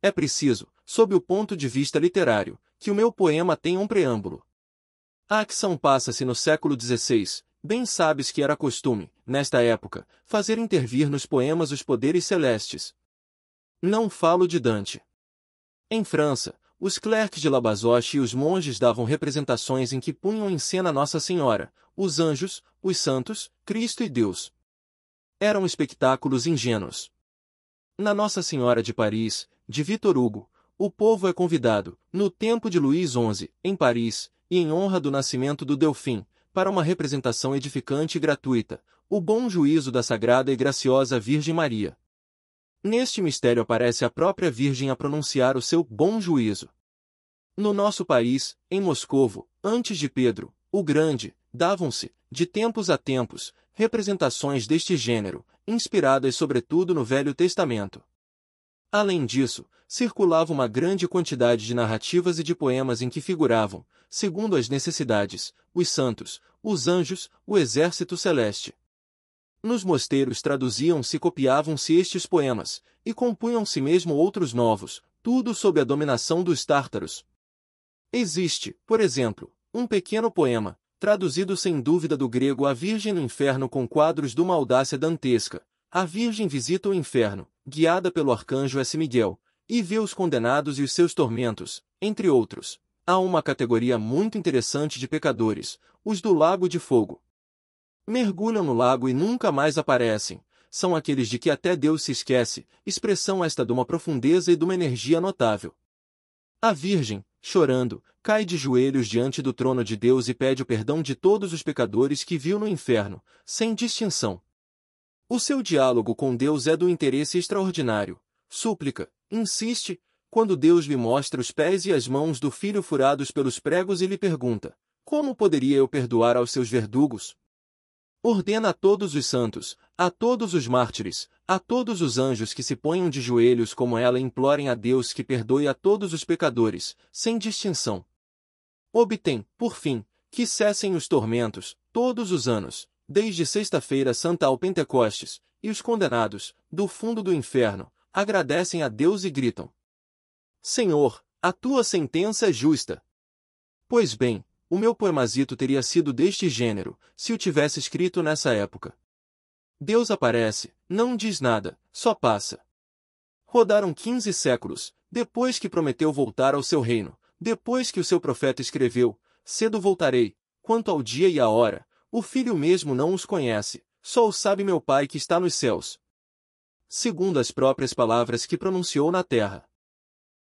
É preciso, sob o ponto de vista literário, que o meu poema tenha um preâmbulo. A acção passa-se no século XVI. Bem sabes que era costume, nesta época, fazer intervir nos poemas os poderes celestes. Não falo de Dante. Em França, os clercs de Labazoche e os monges davam representações em que punham em cena Nossa Senhora, os anjos, os santos, Cristo e Deus. Eram espetáculos ingênuos. Na Nossa Senhora de Paris, de Victor Hugo, o povo é convidado, no tempo de Luís XI, em Paris, e em honra do nascimento do Delfim, para uma representação edificante e gratuita, o bom juízo da Sagrada e Graciosa Virgem Maria. Neste mistério aparece a própria Virgem a pronunciar o seu bom juízo. No nosso país, em Moscovo, antes de Pedro, o Grande, davam-se, de tempos a tempos, representações deste gênero, inspiradas sobretudo no Velho Testamento. Além disso, circulava uma grande quantidade de narrativas e de poemas em que figuravam, segundo as necessidades, os santos, os anjos, o exército celeste. Nos mosteiros traduziam-se e copiavam-se estes poemas, e compunham-se mesmo outros novos, tudo sob a dominação dos tártaros. Existe, por exemplo, um pequeno poema, traduzido sem dúvida do grego A Virgem no Inferno com quadros de uma audácia dantesca. A Virgem visita o inferno, guiada pelo arcanjo S. Miguel, e vê os condenados e os seus tormentos, entre outros. Há uma categoria muito interessante de pecadores, os do Lago de Fogo. Mergulham no lago e nunca mais aparecem, são aqueles de que até Deus se esquece, expressão esta de uma profundeza e de uma energia notável. A Virgem, chorando, cai de joelhos diante do trono de Deus e pede o perdão de todos os pecadores que viu no inferno, sem distinção. O seu diálogo com Deus é do interesse extraordinário. Súplica, insiste, quando Deus lhe mostra os pés e as mãos do filho furados pelos pregos e lhe pergunta: como poderia eu perdoar aos seus verdugos? Ordena a todos os santos, a todos os mártires, a todos os anjos que se ponham de joelhos como ela e implorem a Deus que perdoe a todos os pecadores, sem distinção. Obtém, por fim, que cessem os tormentos, todos os anos, desde Sexta-feira Santa ao Pentecostes, e os condenados, do fundo do inferno, agradecem a Deus e gritam: Senhor, a tua sentença é justa. Pois bem, o meu poemazito teria sido deste gênero, se o tivesse escrito nessa época. Deus aparece, não diz nada, só passa. Rodaram 15 séculos, depois que prometeu voltar ao seu reino, depois que o seu profeta escreveu: cedo voltarei, quanto ao dia e à hora, o filho mesmo não os conhece, só o sabe meu Pai que está nos céus. Segundo as próprias palavras que pronunciou na terra.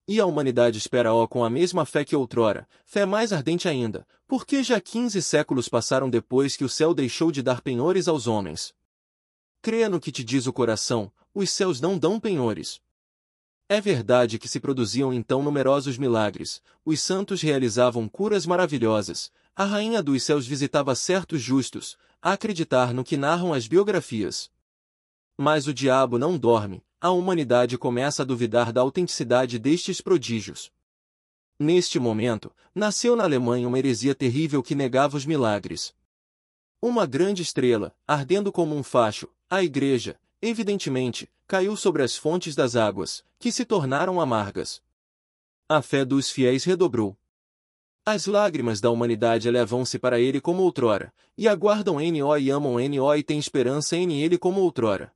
E a humanidade espera-o com a mesma fé que outrora, fé mais ardente ainda, porque já 15 séculos passaram depois que o céu deixou de dar penhores aos homens. Creia no que te diz o coração, os céus não dão penhores. É verdade que se produziam então numerosos milagres, os santos realizavam curas maravilhosas, a rainha dos céus visitava certos justos, a acreditar no que narram as biografias. Mas o diabo não dorme. A humanidade começa a duvidar da autenticidade destes prodígios. Neste momento, nasceu na Alemanha uma heresia terrível que negava os milagres. Uma grande estrela, ardendo como um facho, a Igreja, evidentemente, caiu sobre as fontes das águas, que se tornaram amargas. A fé dos fiéis redobrou. As lágrimas da humanidade elevam-se para ele como outrora, e aguardam N.O. e amam N.O. e têm esperança em ele como outrora.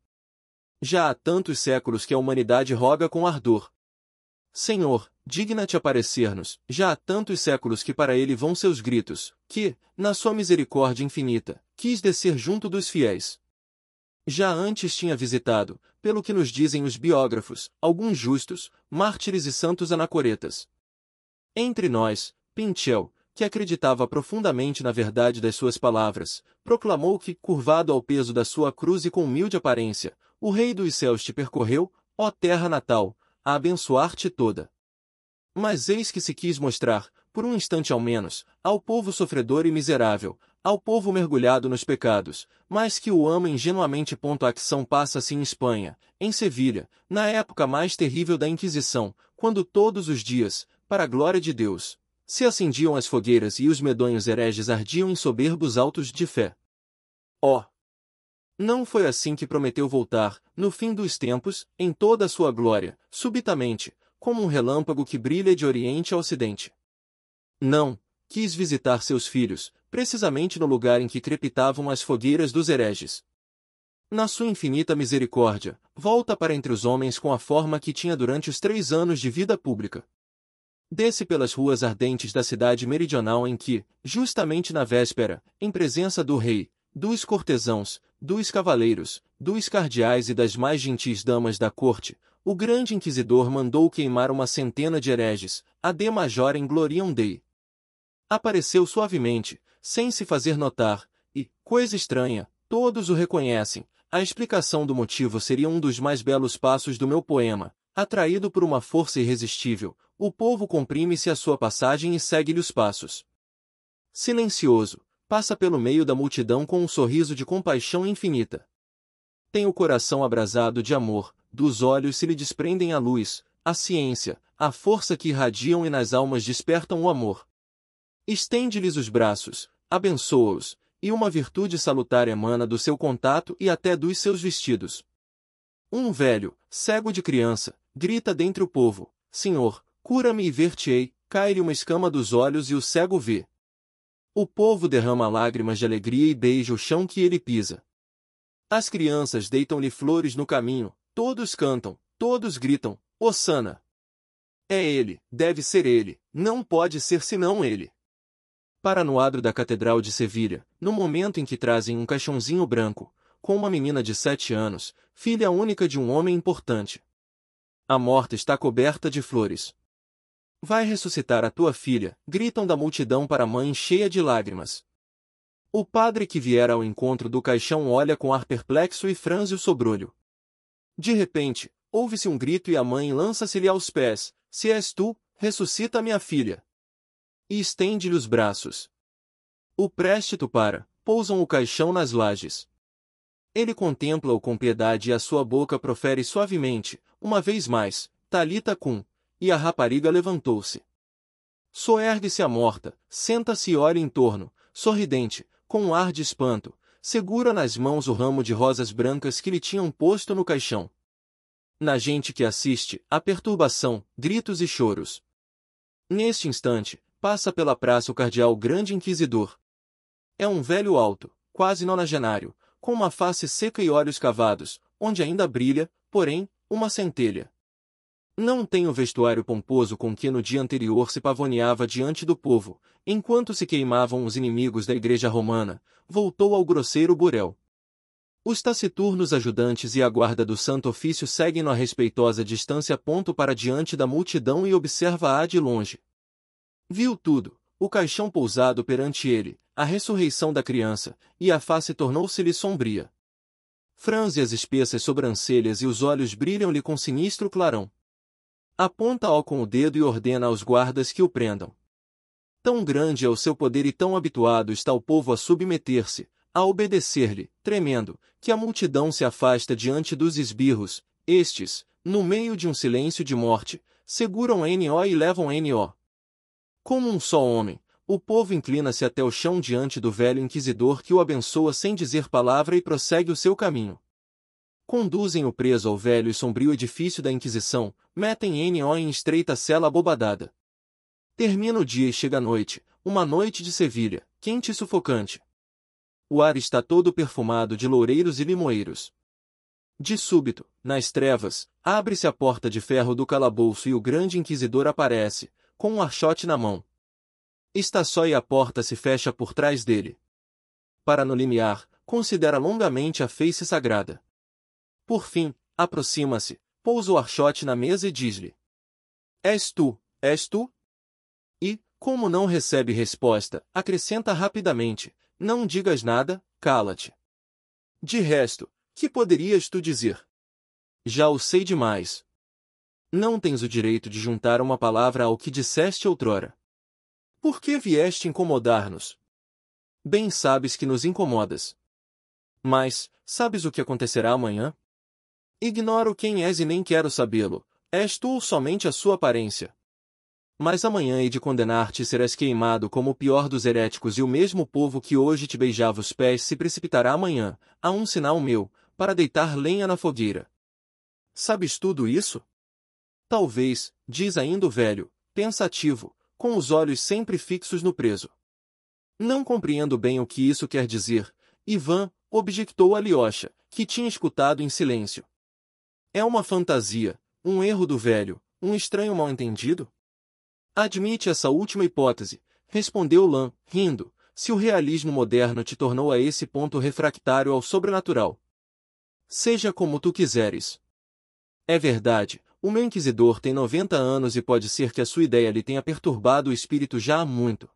Já há tantos séculos que a humanidade roga com ardor: Senhor, digna-te aparecer-nos. Já há tantos séculos que para ele vão seus gritos, que, na sua misericórdia infinita, quis descer junto dos fiéis. Já antes tinha visitado, pelo que nos dizem os biógrafos, alguns justos, mártires e santos anacoretas. Entre nós, Pinchel, que acreditava profundamente na verdade das suas palavras, proclamou que, curvado ao peso da sua cruz e com humilde aparência, o Rei dos céus te percorreu, ó terra natal, a abençoar-te toda. Mas eis que se quis mostrar, por um instante ao menos, ao povo sofredor e miserável, ao povo mergulhado nos pecados, mas que o ama ingenuamente. A acção passa-se em Espanha, em Sevilha, na época mais terrível da Inquisição, quando todos os dias, para a glória de Deus, se acendiam as fogueiras e os medonhos hereges ardiam em soberbos autos de fé. Ó! Não foi assim que prometeu voltar, no fim dos tempos, em toda a sua glória, subitamente, como um relâmpago que brilha de oriente a ocidente. Não, quis visitar seus filhos, precisamente no lugar em que crepitavam as fogueiras dos hereges. Na sua infinita misericórdia, volta para entre os homens com a forma que tinha durante os 3 anos de vida pública. Desce pelas ruas ardentes da cidade meridional em que, justamente na véspera, em presença do rei, dos cortesãos, dos cavaleiros, dos cardeais e das mais gentis damas da corte, o grande inquisidor mandou queimar uma centena de hereges, ad majorem gloriam Dei. Apareceu suavemente, sem se fazer notar, e, coisa estranha, todos o reconhecem. A explicação do motivo seria um dos mais belos passos do meu poema. Atraído por uma força irresistível, o povo comprime-se à sua passagem e segue-lhe os passos. Silencioso, passa pelo meio da multidão com um sorriso de compaixão infinita. Tem o coração abrasado de amor, dos olhos se lhe desprendem a luz, a ciência, a força que irradiam e nas almas despertam o amor. Estende-lhes os braços, abençoa-os, e uma virtude salutar emana do seu contato e até dos seus vestidos. Um velho, cego de criança, grita dentre o povo: Senhor, cura-me e ver-te-ei, cai-lhe uma escama dos olhos e o cego vê. O povo derrama lágrimas de alegria e beija o chão que ele pisa. As crianças deitam-lhe flores no caminho, todos cantam, todos gritam: Hosana! É ele, deve ser ele, não pode ser senão ele. Para no adro da Catedral de Sevilha, no momento em que trazem um caixãozinho branco, com uma menina de 7 anos, filha única de um homem importante. A morta está coberta de flores. Vai ressuscitar a tua filha, gritam da multidão para a mãe cheia de lágrimas. O padre que viera ao encontro do caixão olha com ar perplexo e franze o sobrolho. De repente, ouve-se um grito e a mãe lança-se-lhe aos pés: Se és tu, ressuscita minha filha. E estende-lhe os braços. O préstito para, pousam o caixão nas lajes. Ele contempla-o com piedade e a sua boca profere suavemente, uma vez mais, Talita cum, e a rapariga levantou-se. Soergue-se a morta, senta-se e olha em torno, sorridente, com um ar de espanto, segura nas mãos o ramo de rosas brancas que lhe tinham posto no caixão. Na gente que assiste, há perturbação, gritos e choros. Neste instante, passa pela praça o cardeal grande inquisidor. É um velho alto, quase nonagenário, com uma face seca e olhos cavados, onde ainda brilha, porém, uma centelha. Não tem o vestuário pomposo com que no dia anterior se pavoneava diante do povo, enquanto se queimavam os inimigos da igreja romana, voltou ao grosseiro burel. Os taciturnos ajudantes e a guarda do Santo Ofício seguem-no a respeitosa distância ponto para diante da multidão e observa-a de longe. Viu tudo, o caixão pousado perante ele, a ressurreição da criança, e a face tornou-se-lhe sombria. Franze as espessas sobrancelhas e os olhos brilham-lhe com sinistro clarão. Aponta-o com o dedo e ordena aos guardas que o prendam. Tão grande é o seu poder e tão habituado está o povo a submeter-se, a obedecer-lhe, tremendo, que a multidão se afasta diante dos esbirros. Estes, no meio de um silêncio de morte, seguram N.O. e levam N.O. Como um só homem, o povo inclina-se até o chão diante do velho inquisidor que o abençoa sem dizer palavra e prossegue o seu caminho. Conduzem o preso ao velho e sombrio edifício da Inquisição, metem N.O. em estreita cela abobadada. Termina o dia e chega a noite, uma noite de Sevilha, quente e sufocante. O ar está todo perfumado de loureiros e limoeiros. De súbito, nas trevas, abre-se a porta de ferro do calabouço e o grande inquisidor aparece, com um archote na mão. Está só e a porta se fecha por trás dele. Para no limiar, considera longamente a face sagrada. Por fim, aproxima-se, pousa o archote na mesa e diz-lhe: És tu, és tu? E, como não recebe resposta, acrescenta rapidamente: Não digas nada, cala-te. De resto, que poderias tu dizer? Já o sei demais. Não tens o direito de juntar uma palavra ao que disseste outrora. Por que vieste incomodar-nos? Bem sabes que nos incomodas. Mas, sabes o que acontecerá amanhã? Ignoro quem és e nem quero sabê-lo. És tu ou somente a sua aparência? Mas amanhã hei de condenar-te e serás queimado como o pior dos heréticos e o mesmo povo que hoje te beijava os pés se precipitará amanhã, a um sinal meu, para deitar lenha na fogueira. Sabes tudo isso? Talvez, diz ainda o velho, pensativo, com os olhos sempre fixos no preso. Não compreendo bem o que isso quer dizer, Ivan, objectou Alyosha, que tinha escutado em silêncio. É uma fantasia, um erro do velho, um estranho mal-entendido? Admite essa última hipótese, respondeu Lan, rindo, se o realismo moderno te tornou a esse ponto refractário ao sobrenatural. Seja como tu quiseres. É verdade, o meu inquisidor tem 90 anos e pode ser que a sua ideia lhe tenha perturbado o espírito já há muito.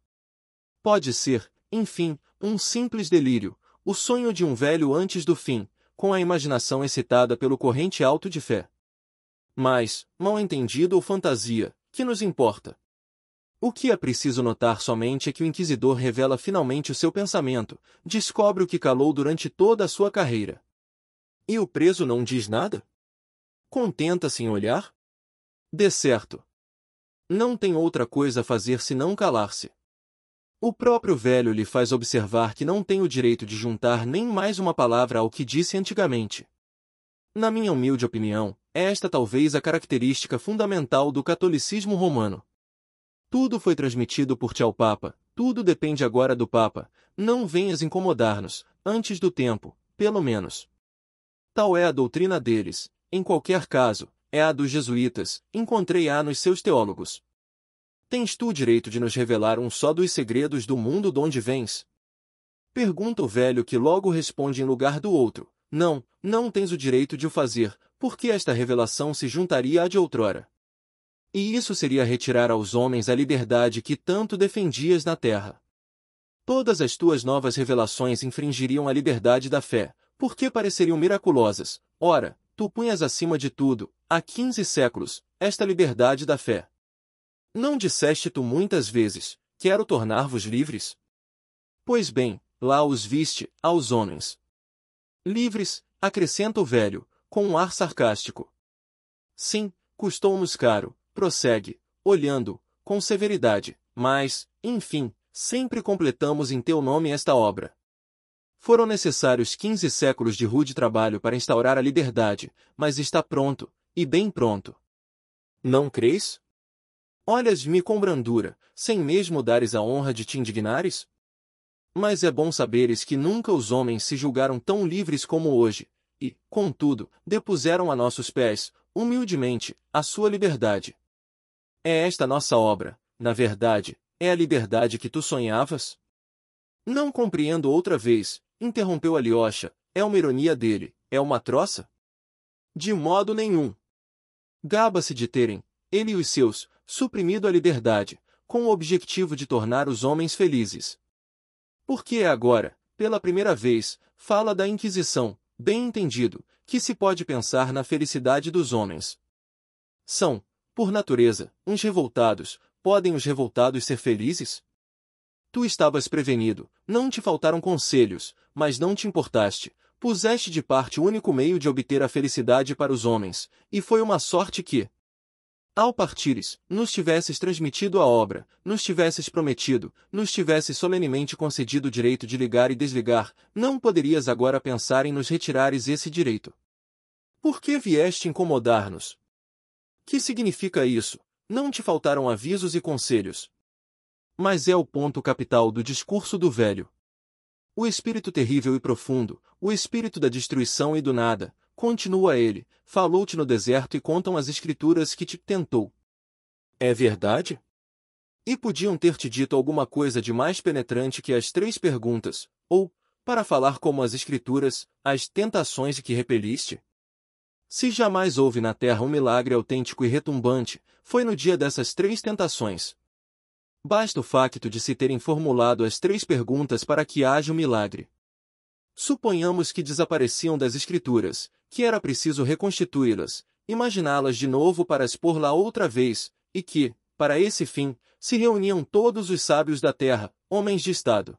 Pode ser, enfim, um simples delírio, o sonho de um velho antes do fim, com a imaginação excitada pelo corrente alto de fé. Mas, mal entendido ou fantasia, que nos importa? O que é preciso notar somente é que o inquisidor revela finalmente o seu pensamento, descobre o que calou durante toda a sua carreira. E o preso não diz nada? Contenta-se em olhar? De certo. Não tem outra coisa a fazer senão calar-se. O próprio velho lhe faz observar que não tem o direito de juntar nem mais uma palavra ao que disse antigamente. Na minha humilde opinião, esta talvez a característica fundamental do catolicismo romano. Tudo foi transmitido por ti ao Papa, tudo depende agora do Papa, não venhas incomodar-nos, antes do tempo, pelo menos. Tal é a doutrina deles, em qualquer caso, é a dos jesuítas, encontrei-a nos seus teólogos. Tens tu o direito de nos revelar um só dos segredos do mundo donde vens? Pergunta o velho que logo responde em lugar do outro, não, não tens o direito de o fazer, porque esta revelação se juntaria à de outrora. E isso seria retirar aos homens a liberdade que tanto defendias na terra. Todas as tuas novas revelações infringiriam a liberdade da fé, porque pareceriam miraculosas. Ora, tu punhas acima de tudo, há 15 séculos, esta liberdade da fé. Não disseste tu muitas vezes, quero tornar-vos livres? Pois bem, lá os viste, aos homens. Livres, acrescenta o velho, com um ar sarcástico. Sim, custou-nos caro, prossegue, olhando, com severidade, mas, enfim, sempre completamos em teu nome esta obra. Foram necessários 15 séculos de rude trabalho para instaurar a liberdade, mas está pronto, e bem pronto. Não crês? Olhas-me com brandura, sem mesmo dares a honra de te indignares? Mas é bom saberes que nunca os homens se julgaram tão livres como hoje, e, contudo, depuseram a nossos pés, humildemente, a sua liberdade. É esta nossa obra, na verdade, é a liberdade que tu sonhavas? Não compreendo outra vez, interrompeu Alyosha, é uma ironia dele, é uma troça? De modo nenhum. Gaba-se de terem, ele e os seus, suprimido a liberdade, com o objetivo de tornar os homens felizes. Porque é agora, pela primeira vez, fala da Inquisição, bem entendido, que se pode pensar na felicidade dos homens. São, por natureza, uns revoltados, podem os revoltados ser felizes? Tu estavas prevenido, não te faltaram conselhos, mas não te importaste, puseste de parte o único meio de obter a felicidade para os homens, e foi uma sorte que, ao partires, nos tivesses transmitido a obra, nos tivesses prometido, nos tivesses solenemente concedido o direito de ligar e desligar, não poderias agora pensar em nos retirares esse direito. Por que vieste incomodar-nos? Que significa isso? Não te faltaram avisos e conselhos. Mas é o ponto capital do discurso do velho. O espírito terrível e profundo, o espírito da destruição e do nada, continua ele, falou-te no deserto e contam as escrituras que te tentou. É verdade? E podiam ter-te dito alguma coisa de mais penetrante que as 3 perguntas, ou, para falar como as escrituras, as tentações que repeliste? Se jamais houve na terra um milagre autêntico e retumbante, foi no dia dessas 3 tentações. Basta o facto de se terem formulado as 3 perguntas para que haja um milagre. Suponhamos que desapareciam das escrituras, que era preciso reconstituí-las, imaginá-las de novo para expor lá outra vez, e que, para esse fim, se reuniam todos os sábios da terra, homens de Estado,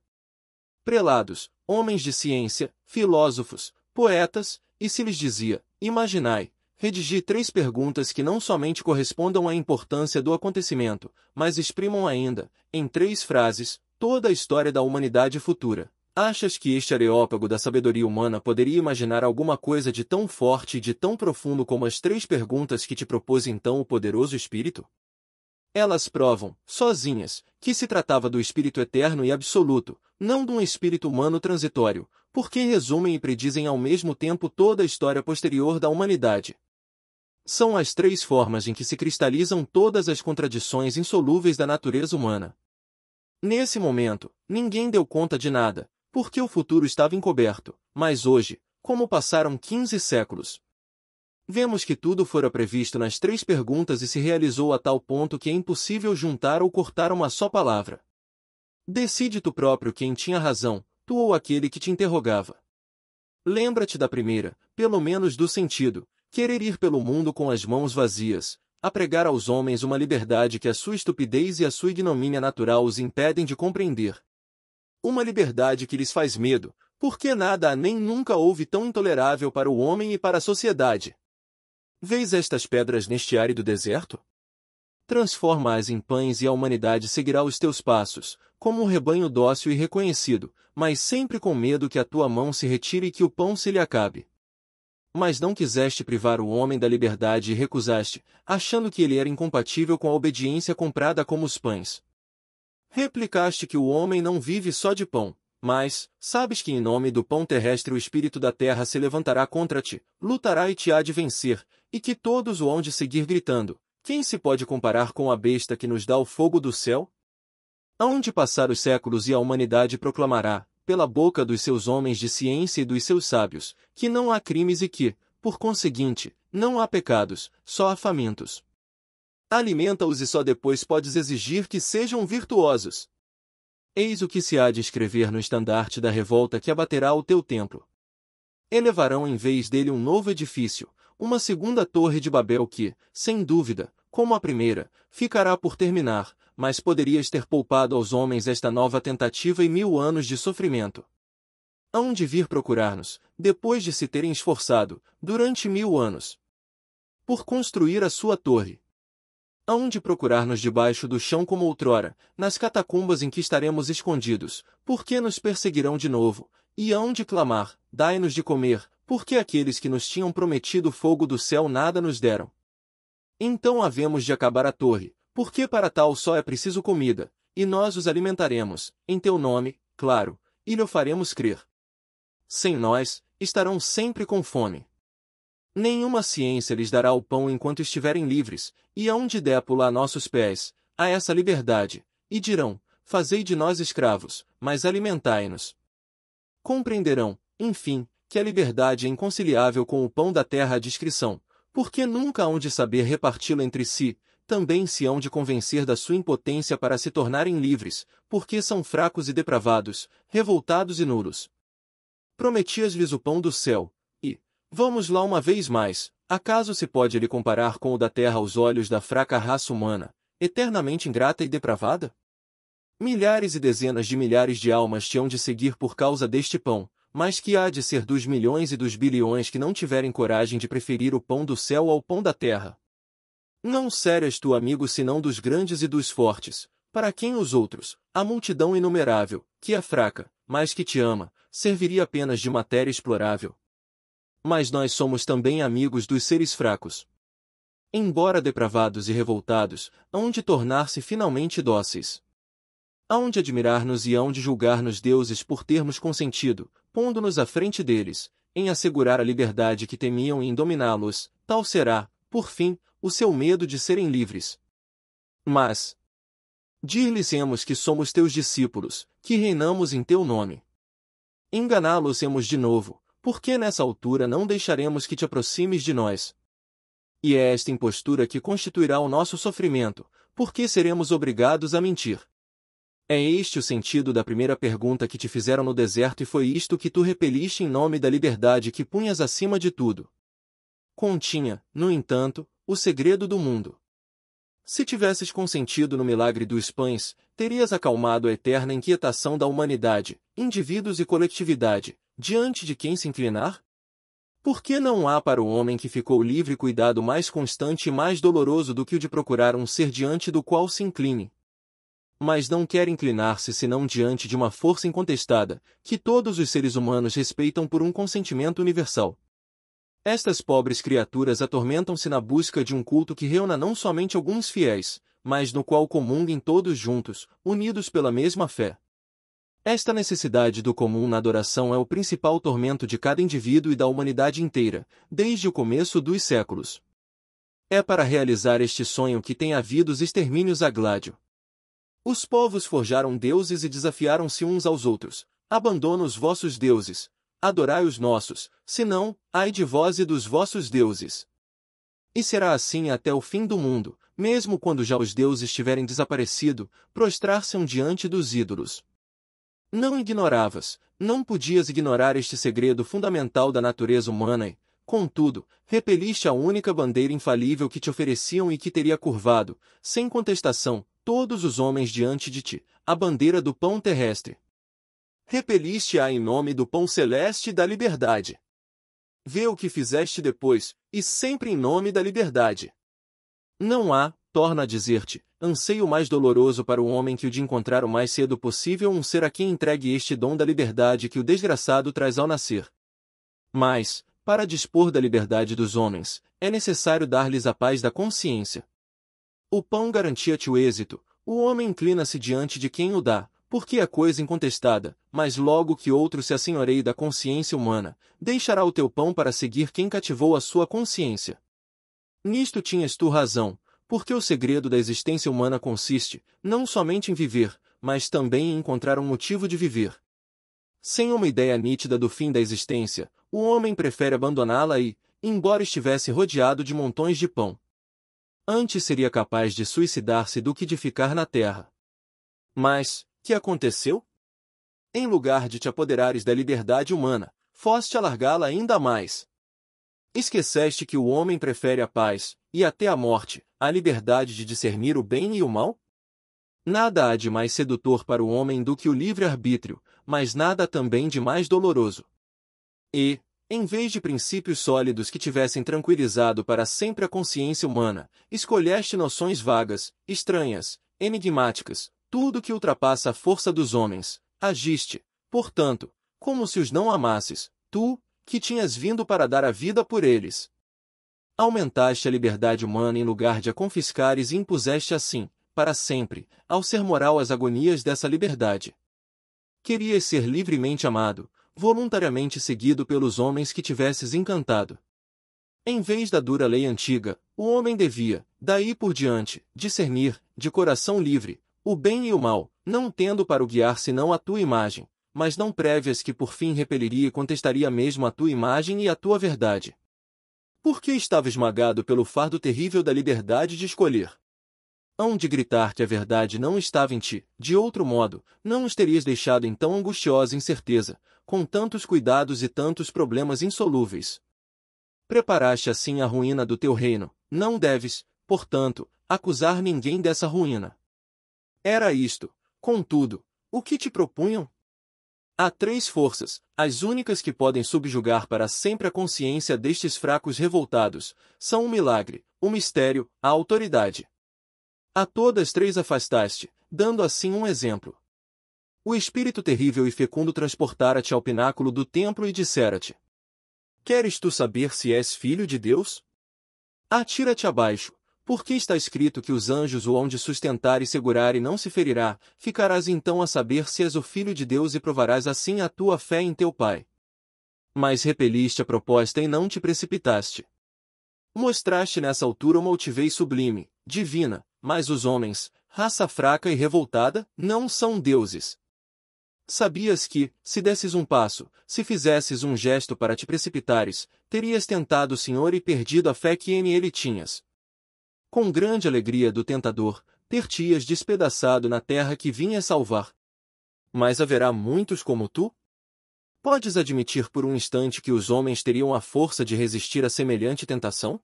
prelados, homens de ciência, filósofos, poetas, e se lhes dizia, imaginai, redigi 3 perguntas que não somente correspondam à importância do acontecimento, mas exprimam ainda, em 3 frases, toda a história da humanidade futura. Achas que este areópago da sabedoria humana poderia imaginar alguma coisa de tão forte e de tão profundo como as 3 perguntas que te propôs então o poderoso Espírito? Elas provam, sozinhas, que se tratava do Espírito eterno e absoluto, não de um espírito humano transitório, porque resumem e predizem ao mesmo tempo toda a história posterior da humanidade. São as 3 formas em que se cristalizam todas as contradições insolúveis da natureza humana. Nesse momento, ninguém deu conta de nada, porque o futuro estava encoberto, mas hoje, como passaram 15 séculos, vemos que tudo fora previsto nas 3 perguntas e se realizou a tal ponto que é impossível juntar ou cortar uma só palavra. Decide tu próprio quem tinha razão, tu ou aquele que te interrogava. Lembra-te da primeira, pelo menos do sentido, querer ir pelo mundo com as mãos vazias, a pregar aos homens uma liberdade que a sua estupidez e a sua ignomínia natural os impedem de compreender. Uma liberdade que lhes faz medo, porque nada há nem nunca houve tão intolerável para o homem e para a sociedade. Vês estas pedras neste árido deserto? Transforma-as em pães e a humanidade seguirá os teus passos, como um rebanho dócil e reconhecido, mas sempre com medo que a tua mão se retire e que o pão se lhe acabe. Mas não quiseste privar o homem da liberdade e recusaste, achando que ele era incompatível com a obediência comprada como os pães. Replicaste que o homem não vive só de pão, mas, sabes que em nome do pão terrestre o espírito da terra se levantará contra ti, lutará e te há de vencer, e que todos o hão de seguir gritando: quem se pode comparar com a besta que nos dá o fogo do céu? Hão de passar os séculos e a humanidade proclamará, pela boca dos seus homens de ciência e dos seus sábios, que não há crimes e que, por conseguinte, não há pecados, só há famintos. Alimenta-os e só depois podes exigir que sejam virtuosos. Eis o que se há de escrever no estandarte da revolta que abaterá o teu templo. Elevarão em vez dele um novo edifício, uma segunda torre de Babel que, sem dúvida, como a primeira, ficará por terminar, mas poderias ter poupado aos homens esta nova tentativa e 1000 anos de sofrimento. Hão de vir procurar-nos, depois de se terem esforçado, durante 1000 anos, por construir a sua torre. Hão de procurar-nos debaixo do chão como outrora, nas catacumbas em que estaremos escondidos, porque nos perseguirão de novo, e hão de clamar: dai-nos de comer, porque aqueles que nos tinham prometido fogo do céu nada nos deram. Então havemos de acabar a torre, porque para tal só é preciso comida, e nós os alimentaremos, em teu nome, claro, e lhe faremos crer. Sem nós, estarão sempre com fome. Nenhuma ciência lhes dará o pão enquanto estiverem livres, e hão de dépula a nossos pés, a essa liberdade, e dirão: fazei de nós escravos, mas alimentai-nos. Compreenderão, enfim, que a liberdade é inconciliável com o pão da terra à discrição, porque nunca hão de saber reparti-lo entre si, também se hão de convencer da sua impotência para se tornarem livres, porque são fracos e depravados, revoltados e nulos. Prometias-lhes o pão do céu, e, vamos lá uma vez mais, acaso se pode ele comparar com o da terra aos olhos da fraca raça humana, eternamente ingrata e depravada? Milhares e dezenas de milhares de almas te hão de seguir por causa deste pão, mas que há de ser dos milhões e dos bilhões que não tiverem coragem de preferir o pão do céu ao pão da terra? Não serás tu amigo senão dos grandes e dos fortes, para quem os outros, a multidão inumerável, que é fraca, mas que te ama, serviria apenas de matéria explorável. Mas nós somos também amigos dos seres fracos. Embora depravados e revoltados, hão de tornar-se finalmente dóceis. Hão de admirar-nos e hão de julgar-nos deuses por termos consentido, pondo-nos à frente deles, em assegurar a liberdade que temiam e em dominá-los. Tal será, por fim, o seu medo de serem livres. Mas dir-lhes-emos que somos teus discípulos, que reinamos em teu nome. Enganá-los-emos de novo, porque nessa altura não deixaremos que te aproximes de nós. E é esta impostura que constituirá o nosso sofrimento, porque seremos obrigados a mentir. É este o sentido da primeira pergunta que te fizeram no deserto e foi isto que tu repeliste em nome da liberdade que punhas acima de tudo. Continha, no entanto, o segredo do mundo. Se tivesses consentido no milagre dos pães, terias acalmado a eterna inquietação da humanidade, indivíduos e coletividade, diante de quem se inclinar? Por que não há para o homem que ficou livre cuidado mais constante e mais doloroso do que o de procurar um ser diante do qual se incline? mas não quer inclinar-se senão diante de uma força incontestada, que todos os seres humanos respeitam por um consentimento universal. Estas pobres criaturas atormentam-se na busca de um culto que reúna não somente alguns fiéis, mas no qual comunguem todos juntos, unidos pela mesma fé. Esta necessidade do comum na adoração é o principal tormento de cada indivíduo e da humanidade inteira, desde o começo dos séculos. É para realizar este sonho que tem havido os extermínios a Gládio. Os povos forjaram deuses e desafiaram-se uns aos outros. Abandona os vossos deuses, adorai os nossos, senão, ai de vós e dos vossos deuses. E será assim até o fim do mundo, mesmo quando já os deuses tiverem desaparecido, prostrar-se-ão diante dos ídolos. Não ignoravas, não podias ignorar este segredo fundamental da natureza humana e, contudo, repeliste a única bandeira infalível que te ofereciam e que teria curvado, sem contestação, todos os homens diante de ti, a bandeira do pão terrestre. Repeliste-a em nome do pão celeste e da liberdade. Vê o que fizeste depois, e sempre em nome da liberdade. Não há, torna a dizer-te, anseio mais doloroso para o homem que o de encontrar o mais cedo possível um ser a quem entregue este dom da liberdade que o desgraçado traz ao nascer. Mas, para dispor da liberdade dos homens, é necessário dar-lhes a paz da consciência. O pão garantia-te o êxito, o homem inclina-se diante de quem o dá, porque é coisa incontestada, mas logo que outro se assenhoreie da consciência humana, deixará o teu pão para seguir quem cativou a sua consciência. Nisto tinhas tu razão, porque o segredo da existência humana consiste, não somente em viver, mas também em encontrar um motivo de viver. Sem uma ideia nítida do fim da existência, o homem prefere abandoná-la e, embora estivesse rodeado de montões de pão, antes seria capaz de suicidar-se do que de ficar na terra. Mas, que aconteceu? Em lugar de te apoderares da liberdade humana, foste alargá-la ainda mais. Esqueceste que o homem prefere a paz, e até a morte, à liberdade de discernir o bem e o mal? Nada há de mais sedutor para o homem do que o livre-arbítrio, mas nada também de mais doloroso. E, em vez de princípios sólidos que tivessem tranquilizado para sempre a consciência humana, escolheste noções vagas, estranhas, enigmáticas, tudo que ultrapassa a força dos homens. Agiste, portanto, como se os não amasses, tu, que tinhas vindo para dar a vida por eles. Aumentaste a liberdade humana em lugar de a confiscares e impuseste assim, para sempre, ao ser moral as agonias dessa liberdade. Querias ser livremente amado, voluntariamente seguido pelos homens que tivesses encantado. Em vez da dura lei antiga, o homem devia, daí por diante, discernir, de coração livre, o bem e o mal, não tendo para o guiar senão a tua imagem, mas não prévias que por fim repeliria e contestaria mesmo a tua imagem e a tua verdade. Porque estava esmagado pelo fardo terrível da liberdade de escolher. Hão de gritar-te a verdade não estava em ti, de outro modo, não os terias deixado em tão angustiosa incerteza, com tantos cuidados e tantos problemas insolúveis. Preparaste assim a ruína do teu reino, não deves, portanto, acusar ninguém dessa ruína. Era isto, contudo, o que te propunham? Há três forças, as únicas que podem subjugar para sempre a consciência destes fracos revoltados, são o milagre, o mistério, a autoridade. A todas três afastaste, dando assim um exemplo. O espírito terrível e fecundo transportara-te ao pináculo do templo e dissera-te: queres tu saber se és filho de Deus? Atira-te abaixo, porque está escrito que os anjos o hão de sustentar e segurar e não se ferirá, ficarás então a saber se és o filho de Deus e provarás assim a tua fé em teu Pai. Mas repeliste a proposta e não te precipitaste. Mostraste nessa altura uma altivez sublime, divina, mas os homens, raça fraca e revoltada, não são deuses. Sabias que, se desses um passo, se fizesses um gesto para te precipitares, terias tentado o Senhor e perdido a fé que nele tinhas. Com grande alegria do tentador, ter-te-ias despedaçado na terra que vinha salvar. Mas haverá muitos como tu? Podes admitir por um instante que os homens teriam a força de resistir a semelhante tentação?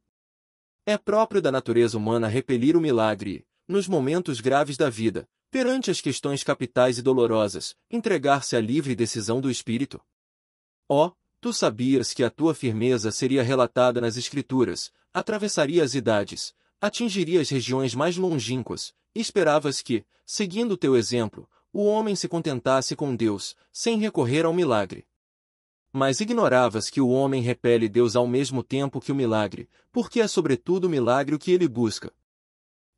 É próprio da natureza humana repelir o milagre e, nos momentos graves da vida, perante as questões capitais e dolorosas, entregar-se à livre decisão do espírito. Oh, tu sabias que a tua firmeza seria relatada nas Escrituras, atravessaria as idades, atingiria as regiões mais longínquas, e esperavas que, seguindo teu exemplo, o homem se contentasse com Deus, sem recorrer ao milagre. Mas ignoravas que o homem repele Deus ao mesmo tempo que o milagre, porque é sobretudo o milagre o que ele busca.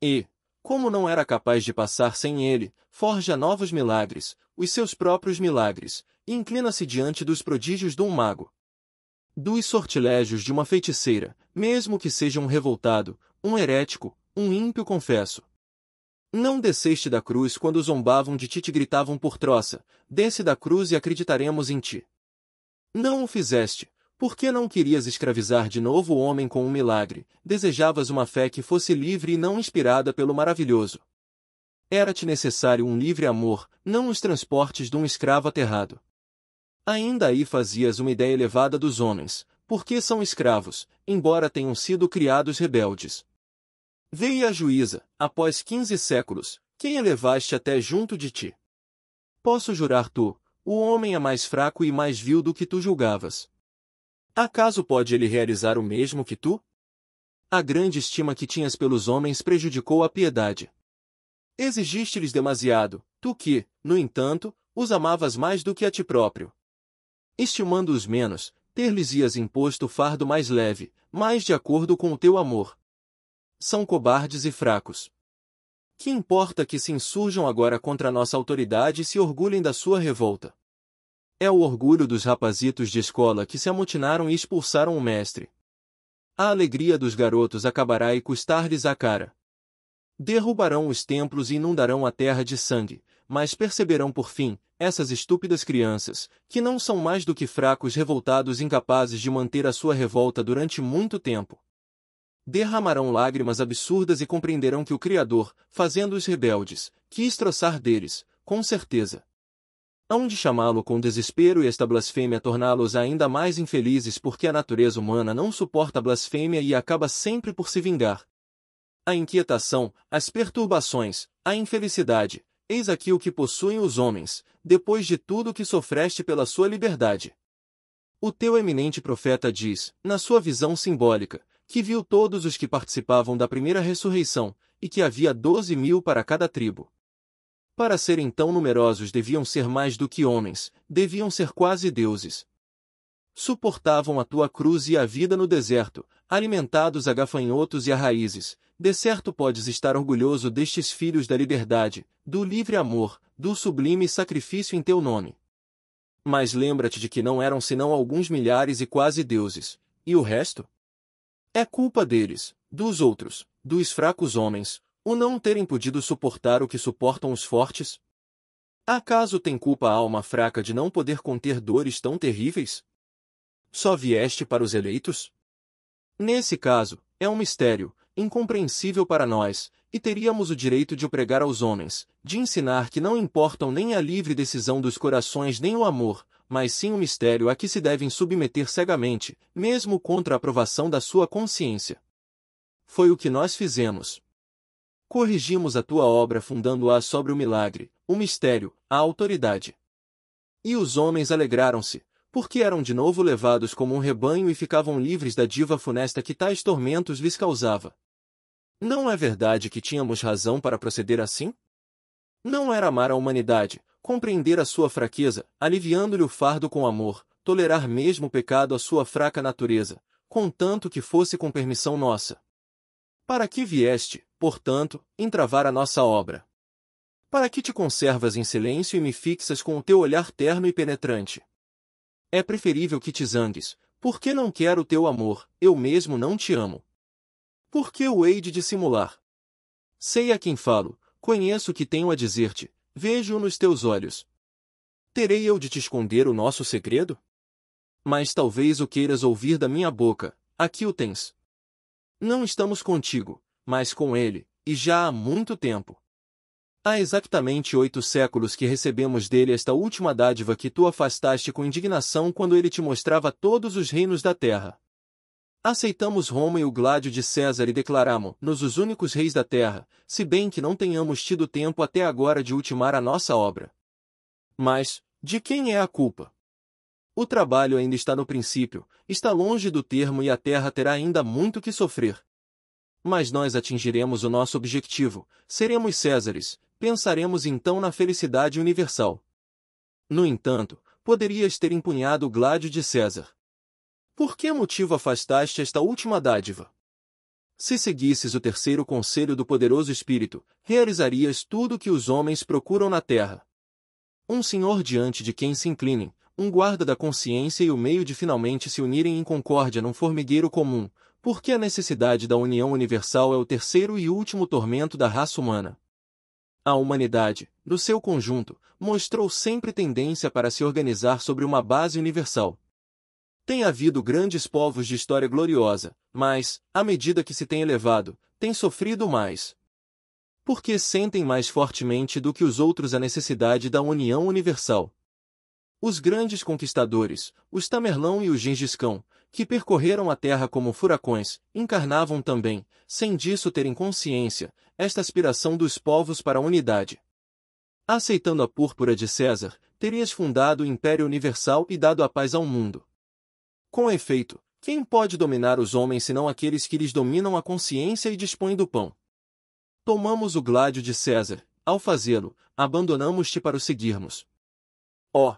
E, como não era capaz de passar sem ele, forja novos milagres, os seus próprios milagres, e inclina-se diante dos prodígios de um mago, dos sortilégios de uma feiticeira, mesmo que seja um revoltado, um herético, um ímpio confesso. Não desceste da cruz quando zombavam de ti e te gritavam por troça, desce da cruz e acreditaremos em ti. Não o fizeste, porque não querias escravizar de novo o homem com um milagre, desejavas uma fé que fosse livre e não inspirada pelo maravilhoso. Era-te necessário um livre amor, não os transportes de um escravo aterrado. Ainda aí fazias uma ideia elevada dos homens, porque são escravos, embora tenham sido criados rebeldes. Veio a juíza, após 15 séculos, quem elevaste até junto de ti. Posso jurar tu, o homem é mais fraco e mais vil do que tu julgavas. Acaso pode ele realizar o mesmo que tu? A grande estima que tinhas pelos homens prejudicou a piedade. Exigiste-lhes demasiado, tu que, no entanto, os amavas mais do que a ti próprio. Estimando-os menos, ter-lhes-ias imposto o fardo mais leve, mais de acordo com o teu amor. São cobardes e fracos. Que importa que se insurjam agora contra a nossa autoridade e se orgulhem da sua revolta? É o orgulho dos rapazitos de escola que se amotinaram e expulsaram o mestre. A alegria dos garotos acabará e custar-lhes a cara. Derrubarão os templos e inundarão a terra de sangue, mas perceberão por fim, essas estúpidas crianças, que não são mais do que fracos revoltados incapazes de manter a sua revolta durante muito tempo. Derramarão lágrimas absurdas e compreenderão que o Criador, fazendo-os rebeldes, quis troçar deles, com certeza. Hão de chamá-lo com desespero e esta blasfêmia torná-los ainda mais infelizes porque a natureza humana não suporta a blasfêmia e acaba sempre por se vingar. A inquietação, as perturbações, a infelicidade, eis aqui o que possuem os homens, depois de tudo o que sofreste pela sua liberdade. O teu eminente profeta diz, na sua visão simbólica, que viu todos os que participavam da primeira ressurreição, e que havia 12.000 para cada tribo. Para serem tão numerosos deviam ser mais do que homens, deviam ser quase deuses. Suportavam a tua cruz e a vida no deserto, alimentados a gafanhotos e a raízes. De certo podes estar orgulhoso destes filhos da liberdade, do livre amor, do sublime sacrifício em teu nome. Mas lembra-te de que não eram senão alguns milhares e quase deuses, e o resto? É culpa deles, dos outros, dos fracos homens, o não terem podido suportar o que suportam os fortes? Acaso tem culpa a alma fraca de não poder conter dores tão terríveis? Só vieste para os eleitos? Nesse caso, é um mistério, incompreensível para nós, e teríamos o direito de o pregar aos homens, de ensinar que não importam nem a livre decisão dos corações nem o amor, mas sim o mistério a que se devem submeter cegamente, mesmo contra a aprovação da sua consciência. Foi o que nós fizemos. Corrigimos a tua obra fundando-a sobre o milagre, o mistério, a autoridade. E os homens alegraram-se, porque eram de novo levados como um rebanho e ficavam livres da diva funesta que tais tormentos lhes causava. Não é verdade que tínhamos razão para proceder assim? Não era amar a humanidade, compreender a sua fraqueza, aliviando-lhe o fardo com amor, tolerar mesmo o pecado à sua fraca natureza, contanto que fosse com permissão nossa. Para que vieste, portanto, entravar a nossa obra? Para que te conservas em silêncio e me fixas com o teu olhar terno e penetrante? É preferível que te zangues, porque não quero o teu amor, eu mesmo não te amo. Por que o hei de dissimular? Sei a quem falo, conheço o que tenho a dizer-te, vejo-o nos teus olhos. Terei eu de te esconder o nosso segredo? Mas talvez o queiras ouvir da minha boca, aqui o tens. Não estamos contigo, mas com ele, e já há muito tempo. Há exatamente 8 séculos que recebemos dele esta última dádiva que tu afastaste com indignação quando ele te mostrava todos os reinos da terra. Aceitamos Roma e o gládio de César e declaramo-nos os únicos reis da terra, se bem que não tenhamos tido tempo até agora de ultimar a nossa obra. Mas, de quem é a culpa? O trabalho ainda está no princípio, está longe do termo e a terra terá ainda muito que sofrer. Mas nós atingiremos o nosso objetivo, seremos Césares, pensaremos então na felicidade universal. No entanto, poderias ter empunhado o gládio de César. Por que motivo afastaste esta última dádiva? Se seguisses o terceiro conselho do poderoso Espírito, realizarias tudo o que os homens procuram na terra. Um senhor diante de quem se inclinem, um guarda da consciência e o meio de finalmente se unirem em concórdia num formigueiro comum, porque a necessidade da união universal é o terceiro e último tormento da raça humana. A humanidade, no seu conjunto, mostrou sempre tendência para se organizar sobre uma base universal. Tem havido grandes povos de história gloriosa, mas, à medida que se tem elevado, tem sofrido mais. Porque sentem mais fortemente do que os outros a necessidade da união universal. Os grandes conquistadores, os Tamerlão e o Gengis Khan, que percorreram a terra como furacões, encarnavam também, sem disso terem consciência, esta aspiração dos povos para a unidade. Aceitando a púrpura de César, terias fundado o Império Universal e dado a paz ao mundo. Com efeito, quem pode dominar os homens senão aqueles que lhes dominam a consciência e dispõem do pão? Tomamos o gládio de César, ao fazê-lo, abandonamos-te para o seguirmos. Ó!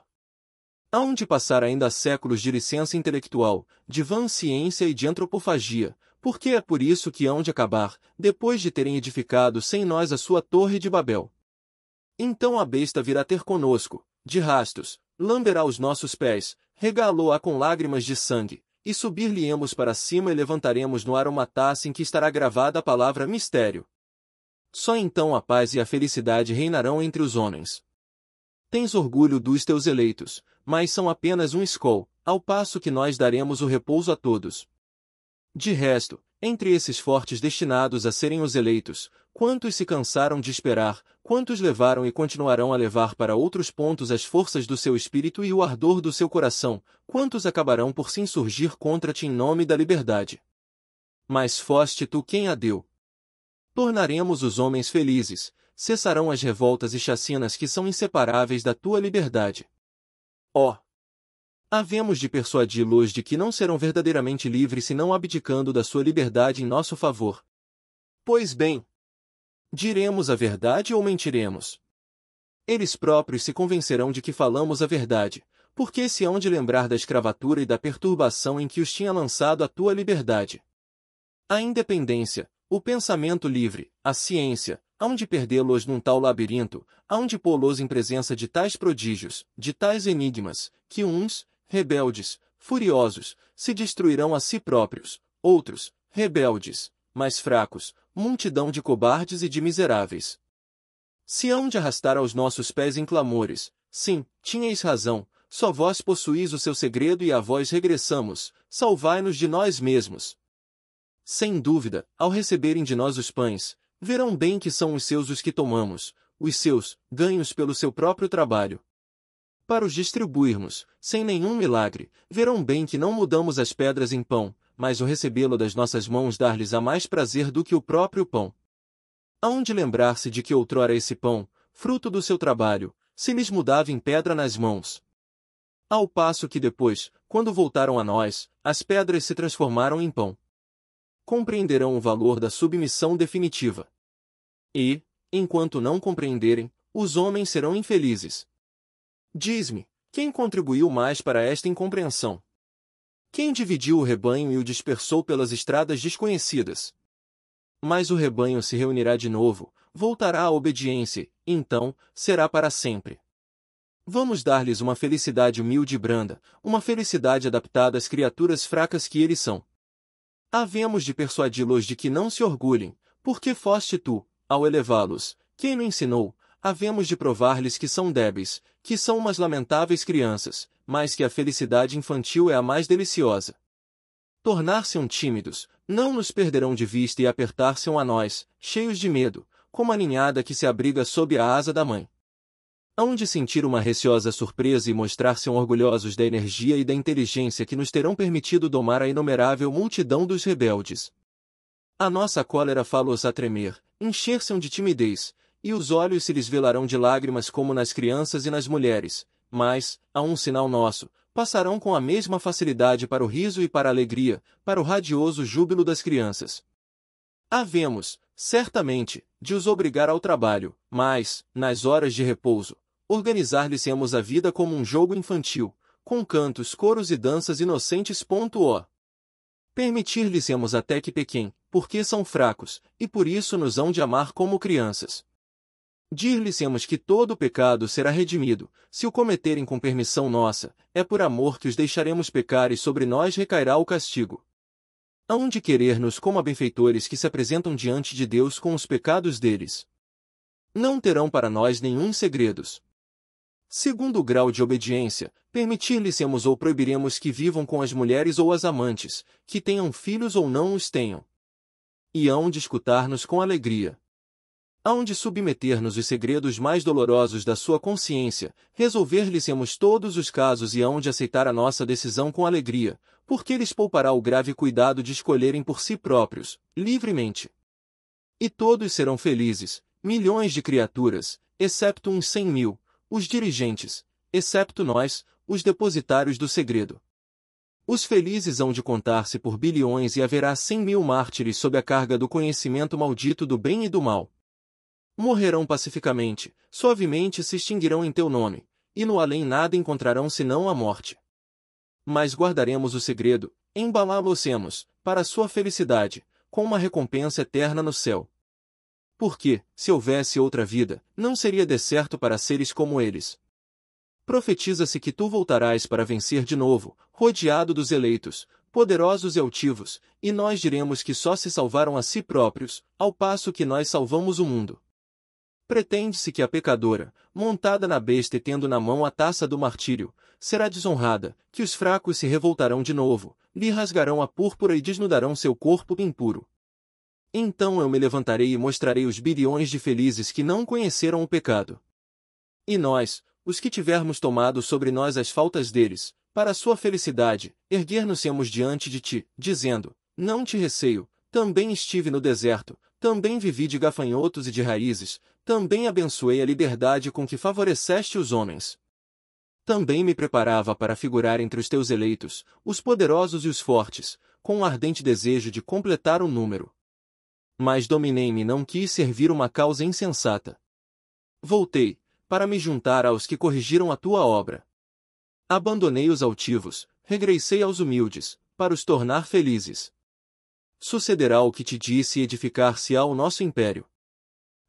Hão de passar ainda séculos de licença intelectual, de vã ciência e de antropofagia, porque é por isso que hão de acabar, depois de terem edificado sem nós a sua torre de Babel. Então a besta virá ter conosco, de rastos, lamberá os nossos pés, regalou-a com lágrimas de sangue, e subir-lhe-emos para cima e levantaremos no ar uma taça em que estará gravada a palavra mistério. Só então a paz e a felicidade reinarão entre os homens. Tens orgulho dos teus eleitos, mas são apenas um escol, ao passo que nós daremos o repouso a todos. De resto, entre esses fortes destinados a serem os eleitos, quantos se cansaram de esperar, quantos levaram e continuarão a levar para outros pontos as forças do seu espírito e o ardor do seu coração, quantos acabarão por se insurgir contra-te em nome da liberdade. Mas foste tu quem a deu. Tornaremos os homens felizes, cessarão as revoltas e chacinas que são inseparáveis da tua liberdade. Ó! Havemos de persuadi-los de que não serão verdadeiramente livres senão abdicando da sua liberdade em nosso favor. Pois bem, diremos a verdade ou mentiremos? Eles próprios se convencerão de que falamos a verdade, porque se hão de lembrar da escravatura e da perturbação em que os tinha lançado a tua liberdade. A independência, o pensamento livre, a ciência, hão de perdê-los num tal labirinto, hão de pô-los em presença de tais prodígios, de tais enigmas, que uns, rebeldes, furiosos, se destruirão a si próprios, outros, rebeldes, mais fracos, multidão de cobardes e de miseráveis. Se hão de arrastar aos nossos pés em clamores, sim, tinhais razão, só vós possuís o seu segredo e a vós regressamos, salvai-nos de nós mesmos. Sem dúvida, ao receberem de nós os pães, verão bem que são os seus os que tomamos, os seus, ganhos pelo seu próprio trabalho. Para os distribuirmos, sem nenhum milagre, verão bem que não mudamos as pedras em pão, mas o recebê-lo das nossas mãos dar-lhes a mais prazer do que o próprio pão. Hão de lembrar-se de que outrora esse pão, fruto do seu trabalho, se lhes mudava em pedra nas mãos. Ao passo que depois, quando voltaram a nós, as pedras se transformaram em pão. Compreenderão o valor da submissão definitiva. E, enquanto não compreenderem, os homens serão infelizes. Diz-me, quem contribuiu mais para esta incompreensão? Quem dividiu o rebanho e o dispersou pelas estradas desconhecidas? Mas o rebanho se reunirá de novo, voltará à obediência, então, será para sempre. Vamos dar-lhes uma felicidade humilde e branda, uma felicidade adaptada às criaturas fracas que eles são. Havemos de persuadi-los de que não se orgulhem, porque foste tu, ao elevá-los, quem o ensinou. Havemos de provar-lhes que são débeis, que são umas lamentáveis crianças, mas que a felicidade infantil é a mais deliciosa. Tornar-se-ão tímidos, não nos perderão de vista e apertar-se-ão a nós, cheios de medo, como a ninhada que se abriga sob a asa da mãe. Hão de sentir uma receosa surpresa e mostrar-se orgulhosos da energia e da inteligência que nos terão permitido domar a inumerável multidão dos rebeldes. A nossa cólera fá-los a tremer, encher-se-ão de timidez, e os olhos se lhes velarão de lágrimas como nas crianças e nas mulheres, mas, a um sinal nosso, passarão com a mesma facilidade para o riso e para a alegria, para o radioso júbilo das crianças. Havemos, certamente, de os obrigar ao trabalho, mas, nas horas de repouso, organizar-lhes-emos a vida como um jogo infantil, com cantos, coros e danças inocentes. Permitir-lhes-emos até que pequem, porque são fracos, e por isso nos hão de amar como crianças. Dir-lhes-emos que todo o pecado será redimido, se o cometerem com permissão nossa, é por amor que os deixaremos pecar e sobre nós recairá o castigo. Hão de querer-nos como a benfeitores que se apresentam diante de Deus com os pecados deles. Não terão para nós nenhum segredos. Segundo o grau de obediência, permitir-lhes-emos ou proibiremos que vivam com as mulheres ou as amantes, que tenham filhos ou não os tenham. E hão de escutar-nos com alegria. Hão de submeter-nos os segredos mais dolorosos da sua consciência, resolver-lhes-emos todos os casos e hão de aceitar a nossa decisão com alegria, porque lhes poupará o grave cuidado de escolherem por si próprios, livremente. E todos serão felizes, milhões de criaturas, excepto uns 100.000, os dirigentes, excepto nós, os depositários do segredo. Os felizes hão de contar-se por bilhões e haverá 100.000 mártires sob a carga do conhecimento maldito do bem e do mal. Morrerão pacificamente, suavemente se extinguirão em teu nome, e no além nada encontrarão senão a morte. Mas guardaremos o segredo, embalá-lo-emos, para sua felicidade, com uma recompensa eterna no céu. Porque, se houvesse outra vida, não seria decerto para seres como eles. Profetiza-se que tu voltarás para vencer de novo, rodeado dos eleitos, poderosos e altivos, e nós diremos que só se salvaram a si próprios, ao passo que nós salvamos o mundo. Pretende-se que a pecadora, montada na besta e tendo na mão a taça do martírio, será desonrada, que os fracos se revoltarão de novo, lhe rasgarão a púrpura e desnudarão seu corpo impuro. Então eu me levantarei e mostrarei os bilhões de felizes que não conheceram o pecado. E nós, os que tivermos tomado sobre nós as faltas deles, para a sua felicidade, erguer-nos-emos diante de ti, dizendo, não te receio, também estive no deserto, também vivi de gafanhotos e de raízes, também abençoei a liberdade com que favoreceste os homens. Também me preparava para figurar entre os teus eleitos, os poderosos e os fortes, com um ardente desejo de completar o número. Mas dominei-me e não quis servir uma causa insensata. Voltei, para me juntar aos que corrigiram a tua obra. Abandonei os altivos, regressei aos humildes, para os tornar felizes. Sucederá o que te disse e edificar-se-á o nosso império.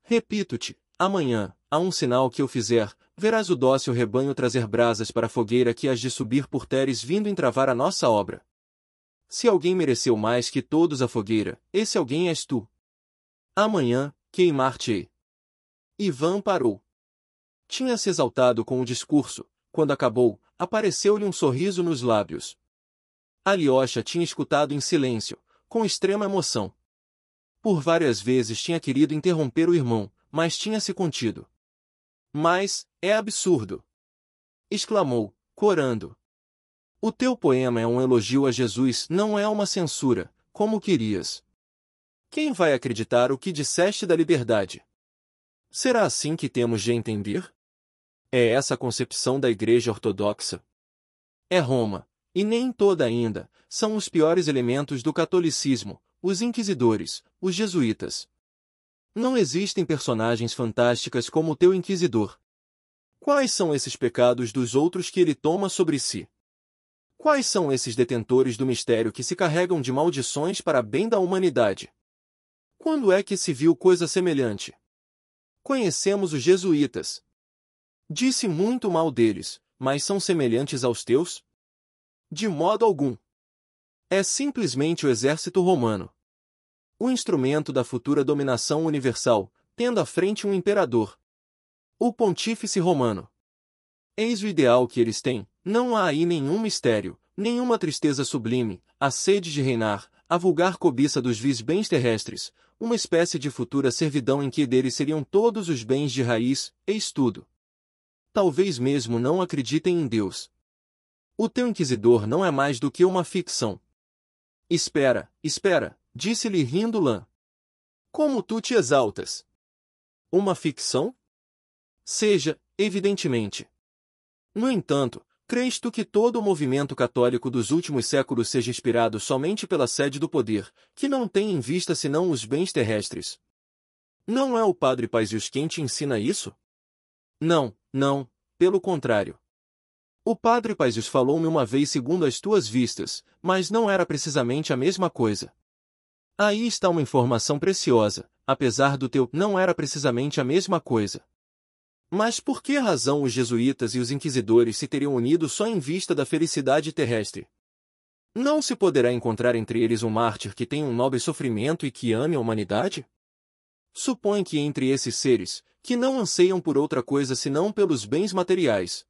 Repito-te, amanhã, há um sinal que eu fizer, verás o dócil rebanho trazer brasas para a fogueira que has de subir por teres vindo entravar a nossa obra. Se alguém mereceu mais que todos a fogueira, esse alguém és tu. Amanhã, queimar-te-ei. Ivan parou. Tinha-se exaltado com o discurso, quando acabou, apareceu-lhe um sorriso nos lábios. Alyosha tinha escutado em silêncio, com extrema emoção. Por várias vezes tinha querido interromper o irmão, mas tinha-se contido. Mas, é absurdo! Exclamou, corando. O teu poema é um elogio a Jesus, não é uma censura, como querias. Quem vai acreditar o que disseste da liberdade? Será assim que temos de entender? É essa a concepção da Igreja Ortodoxa? É Roma, e nem toda ainda, são os piores elementos do catolicismo, os inquisidores, os jesuítas. Não existem personagens fantásticas como o teu inquisidor. Quais são esses pecados dos outros que ele toma sobre si? Quais são esses detentores do mistério que se carregam de maldições para bem da humanidade? Quando é que se viu coisa semelhante? Conhecemos os jesuítas. Disse muito mal deles, mas são semelhantes aos teus? De modo algum. É simplesmente o exército romano. O instrumento da futura dominação universal, tendo à frente um imperador. O pontífice romano. Eis o ideal que eles têm, não há aí nenhum mistério, nenhuma tristeza sublime, a sede de reinar, a vulgar cobiça dos vis bens terrestres, uma espécie de futura servidão em que deles seriam todos os bens de raiz, eis tudo. Talvez mesmo não acreditem em Deus. O teu inquisidor não é mais do que uma ficção. Espera, espera, disse-lhe rindo Lã. Como tu te exaltas? Uma ficção? Seja, evidentemente. No entanto, Crês tu que todo o movimento católico dos últimos séculos seja inspirado somente pela sede do poder, que não tem em vista senão os bens terrestres? Não é o padre Paisios quem te ensina isso? Não, não, pelo contrário. O padre Paisios falou-me uma vez segundo as tuas vistas, mas não era precisamente a mesma coisa. Aí está uma informação preciosa, apesar do teu não era precisamente a mesma coisa. Mas por que razão os jesuítas e os inquisidores se teriam unido só em vista da felicidade terrestre? Não se poderá encontrar entre eles um mártir que tenha um nobre sofrimento e que ame a humanidade? Supõe que entre esses seres, que não anseiam por outra coisa senão pelos bens materiais,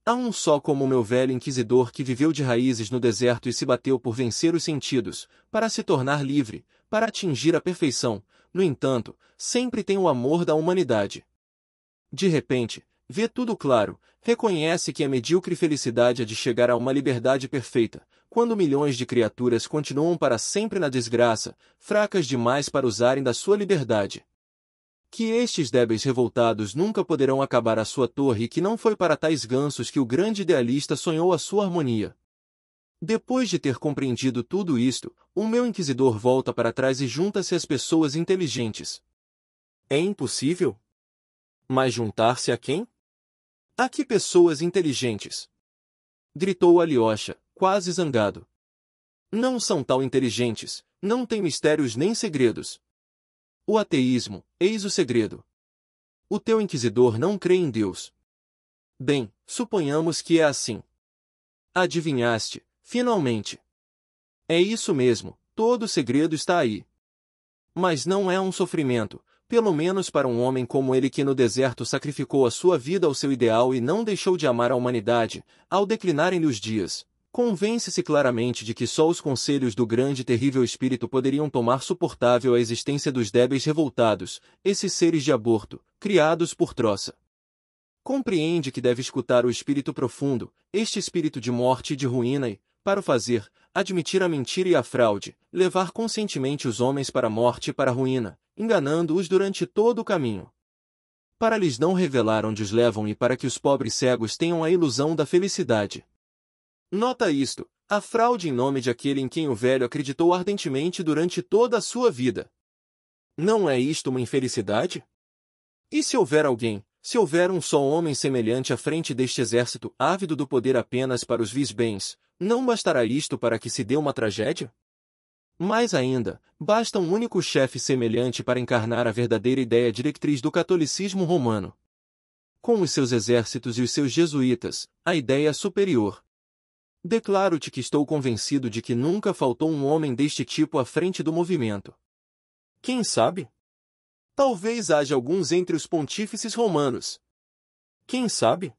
há um só como o meu velho inquisidor que viveu de raízes no deserto e se bateu por vencer os sentidos, para se tornar livre, para atingir a perfeição, no entanto, sempre tem o amor da humanidade. De repente, vê tudo claro, reconhece que a medíocre felicidade é de chegar a uma liberdade perfeita, quando milhões de criaturas continuam para sempre na desgraça, fracas demais para usarem da sua liberdade. Que estes débeis revoltados nunca poderão acabar a sua torre e que não foi para tais gansos que o grande idealista sonhou a sua harmonia. Depois de ter compreendido tudo isto, o meu inquisidor volta para trás e junta-se às pessoas inteligentes. É impossível? Mas juntar-se a quem? A que pessoas inteligentes? Gritou Alyosha, quase zangado. Não são tão inteligentes, não têm mistérios nem segredos. O ateísmo, eis o segredo. O teu inquisidor não crê em Deus. Bem, suponhamos que é assim. Adivinhaste, finalmente. É isso mesmo, todo o segredo está aí. Mas não é um sofrimento, pelo menos para um homem como ele que no deserto sacrificou a sua vida ao seu ideal e não deixou de amar a humanidade, ao declinarem-lhe os dias. Convence-se claramente de que só os conselhos do grande e terrível espírito poderiam tomar suportável a existência dos débeis revoltados, esses seres de aborto, criados por troça. Compreende que deve escutar o espírito profundo, este espírito de morte e de ruína e, para o fazer, admitir a mentira e a fraude, levar conscientemente os homens para a morte e para a ruína, enganando-os durante todo o caminho. Para lhes não revelar onde os levam e para que os pobres cegos tenham a ilusão da felicidade. Nota isto, a fraude em nome de aquele em quem o velho acreditou ardentemente durante toda a sua vida. Não é isto uma infelicidade? E se houver alguém, se houver um só homem semelhante à frente deste exército ávido do poder apenas para os vis bens, não bastará isto para que se dê uma tragédia? Mais ainda, basta um único chefe semelhante para encarnar a verdadeira ideia diretriz do catolicismo romano. Com os seus exércitos e os seus jesuítas, a ideia é superior. Declaro-te que estou convencido de que nunca faltou um homem deste tipo à frente do movimento. Quem sabe? Talvez haja alguns entre os pontífices romanos. Quem sabe?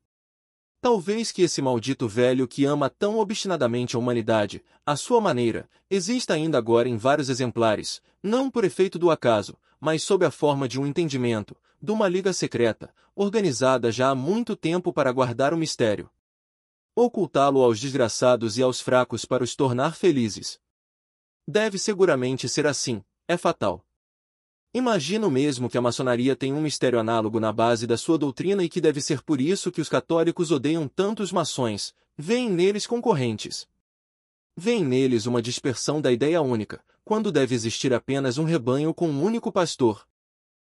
Talvez que esse maldito velho que ama tão obstinadamente a humanidade, à sua maneira, exista ainda agora em vários exemplares, não por efeito do acaso, mas sob a forma de um entendimento, de uma liga secreta, organizada já há muito tempo para guardar o mistério. Ocultá-lo aos desgraçados e aos fracos para os tornar felizes. Deve seguramente ser assim, é fatal. Imagino mesmo que a maçonaria tem um mistério análogo na base da sua doutrina e que deve ser por isso que os católicos odeiam tanto os maçons, veem neles concorrentes. Veem neles uma dispersão da ideia única, quando deve existir apenas um rebanho com um único pastor.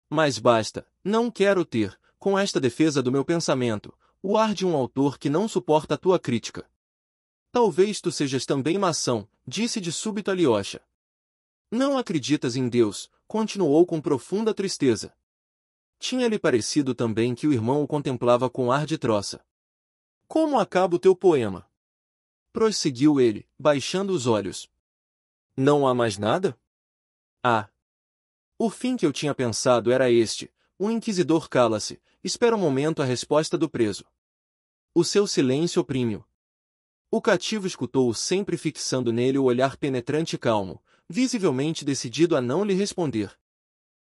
Mas basta, não quero ter, com esta defesa do meu pensamento, o ar de um autor que não suporta a tua crítica. Talvez tu sejas também maçom, disse de súbito Alyosha. Não acreditas em Deus, continuou com profunda tristeza. Tinha-lhe parecido também que o irmão o contemplava com ar de troça. Como acaba o teu poema? Prosseguiu ele, baixando os olhos. Não há mais nada? Ah! O fim que eu tinha pensado era este: o inquisidor cala-se, espera um momento a resposta do preso. O seu silêncio oprime-o. O cativo escutou-o sempre fixando nele o olhar penetrante e calmo, visivelmente decidido a não lhe responder.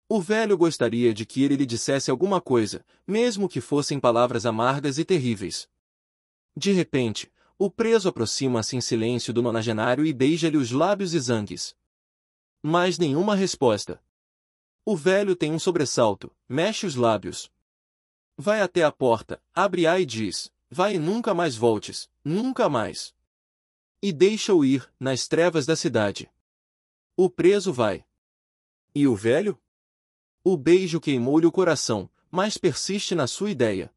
O velho gostaria de que ele lhe dissesse alguma coisa, mesmo que fossem palavras amargas e terríveis. De repente, o preso aproxima-se em silêncio do nonagenário e beija-lhe os lábios exangues. Mas nenhuma resposta. O velho tem um sobressalto, mexe os lábios. Vai até a porta, abre-a e diz: vai e nunca mais voltes, nunca mais. E deixa-o ir, nas trevas da cidade. O preso vai. E o velho? O beijo queimou-lhe o coração, mas persiste na sua ideia.